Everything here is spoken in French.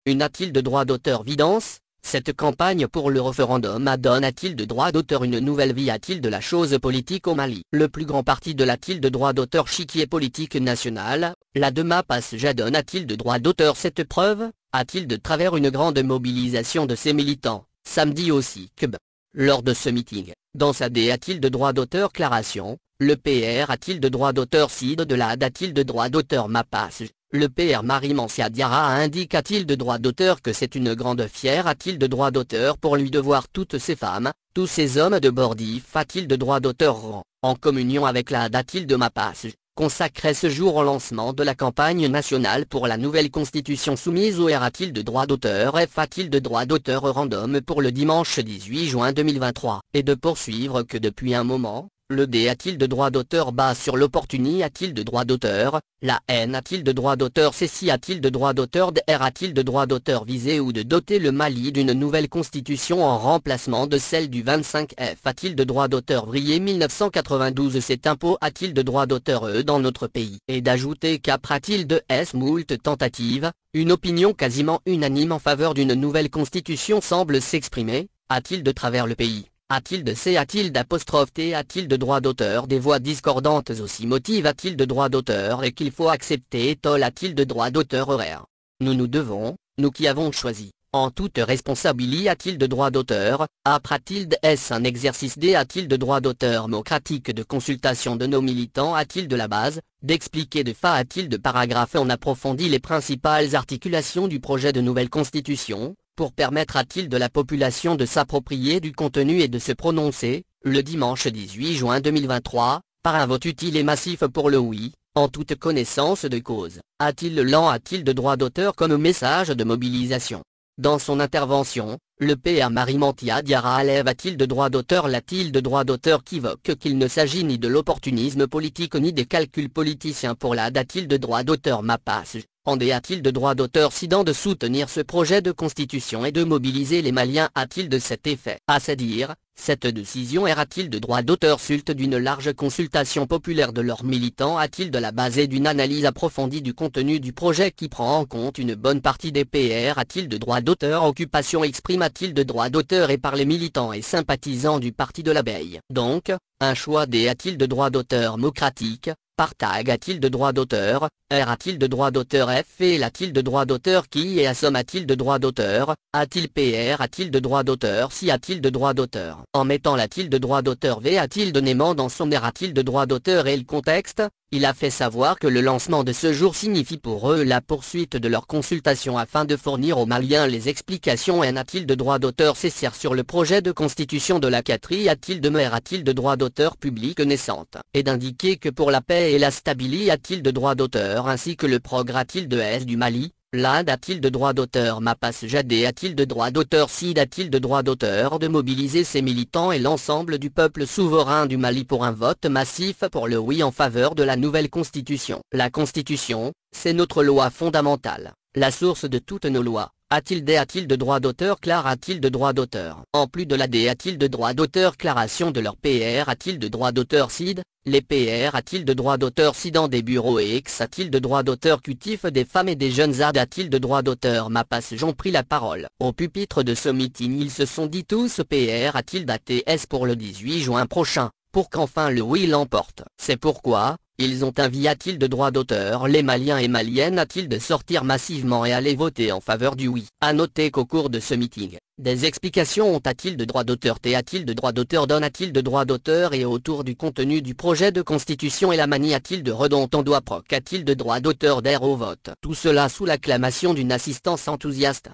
Une a-t-il de droit d'auteur vidance? Cette campagne pour le référendum donne-t-il de droit d'auteur une nouvelle vie? A-t-il de la chose politique au Mali? Le plus grand parti de l'a-t-il de droit d'auteur chiquier politique national, la de Mapas donne-t-il de droit d'auteur? Cette preuve, a-t-il de travers une grande mobilisation de ses militants, samedi aussi que lors de ce meeting, dans sa a-t-il de droit d'auteur déclaration, le PR a-t-il de droit d'auteur CID de la a-t-il de droit d'auteur Mapas? Le PR Marie-Mancia Diarra indique a-t-il de droit d'auteur que c'est une grande fière? A-t-il de droit d'auteur pour lui de voir toutes ces femmes, tous ces hommes de Bordif? A-t-il de droit d'auteur en communion avec la a-t-il de Mapas, consacré ce jour au lancement de la campagne nationale pour la nouvelle constitution soumise au R? A-t-il de droit d'auteur F? A-t-il de droit d'auteur random pour le dimanche 18 juin 2023? Et de poursuivre que depuis un moment, le D a-t-il de droit d'auteur bas sur l'opportunité? A-t-il de droit d'auteur? La N a-t-il de droit d'auteur? Ceci a-t-il de droit d'auteur? DR a-t-il de droit d'auteur viser ou de doter le Mali d'une nouvelle constitution en remplacement de celle du 25 F? A-t-il de droit d'auteur vriller 1992? Cet impôt a-t-il de droit d'auteur dans notre pays? Et d'ajouter qu'après-t-il de S moult tentatives, une opinion quasiment unanime en faveur d'une nouvelle constitution semble s'exprimer? A-t-il de travers le pays? A-t-il de C? A-t-il d'apostrophe T? A-t-il de droit d'auteur? Des voix discordantes aussi motivent a-t-il de droit d'auteur et qu'il faut accepter? Toll a-t-il de droit d'auteur horaire? Nous devons, nous qui avons choisi, en toute responsabilité a-t-il de droit d'auteur? A-t-il est-ce un exercice D? A-t-il de droit d'auteur démocratique de consultation de nos militants? A-t-il de la base, d'expliquer de fa? A-t-il de paragraphe en approfondi les principales articulations du projet de nouvelle constitution? Pour permettre a-t-il de la population de s'approprier du contenu et de se prononcer, le dimanche 18 juin 2023, par un vote utile et massif pour le oui, en toute connaissance de cause? A-t-il de droit d'auteur comme message de mobilisation? Dans son intervention, le PR Marie-Mancia Diarra a-t-il de droit d'auteur? L'a-t-il de droit d'auteur qu'évoque qu'il ne s'agit ni de l'opportunisme politique ni des calculs politiciens pour la a-t-il de droit d'auteur Mapas? En D a-t-il de droit d'auteur décidant de soutenir ce projet de constitution et de mobiliser les Maliens? A-t-il de cet effet? À se dire, cette décision a-t-il de droit d'auteur sulte d'une large consultation populaire de leurs militants? A-t-il de la base et d'une analyse approfondie du contenu du projet qui prend en compte une bonne partie des PR? A-t-il de droit d'auteur occupation exprime a-t-il de droit d'auteur et par les militants et sympathisants du parti de l'abeille? Donc, un choix D a-t-il de droit d'auteur démocratique? Partag a-t-il de droit d'auteur? R a-t-il de droit d'auteur? F et a-t-il de droit d'auteur qui et assomme a-t-il de droit d'auteur? A-t-il PR? A-t-il de droit d'auteur? Si a-t-il de droit d'auteur? En mettant l'a-t-il de droit d'auteur? V a-t-il donnément dans son R a-t-il de droit d'auteur? Et le contexte? Il a fait savoir que le lancement de ce jour signifie pour eux la poursuite de leur consultation afin de fournir aux Maliens les explications. Et a-t-il de droit d'auteur? Cessir sur le projet de constitution de la Catrie? A-t-il de mer? A-t-il de droit d'auteur public naissante? Et d'indiquer que pour la paix et la stabilité a-t-il de droit d'auteur ainsi que le progrès a-t-il de S du Mali? L'Inde a-t-il de droit d'auteur? Mapas Jadé a-t-il de droit d'auteur? Sid a-t-il de droit d'auteur de mobiliser ses militants et l'ensemble du peuple souverain du Mali pour un vote massif pour le oui en faveur de la nouvelle constitution? La constitution, c'est notre loi fondamentale, la source de toutes nos lois. A-t-il de droit d'auteur? Clar a-t-il de droit d'auteur? En plus de la D a-t-il de droit d'auteur? Claration de leur PR a-t-il de droit d'auteur? CID, les PR a-t-il de droit d'auteur? Dans des bureaux et X a-t-il de droit d'auteur? Cutif des femmes et des jeunes AD a-t-il de droit d'auteur? Mapas j'ont pris la parole. Au pupitre de ce meeting ils se sont dit tous PR a-t-il d'ATS pour le 18 juin prochain, pour qu'enfin le oui l'emporte. C'est pourquoi, ils ont envie a-t-il de droit d'auteur les Maliens et Maliennes a-t-il de sortir massivement et aller voter en faveur du oui. À noter qu'au cours de ce meeting, des explications ont a-t-il de droit d'auteur T a-t-il de droit d'auteur donne a-t-il de droit d'auteur et autour du contenu du projet de constitution et la manie a-t-il de redondant doigt proc a-t-il de droit d'auteur d'air au vote. Tout cela sous l'acclamation d'une assistance enthousiaste.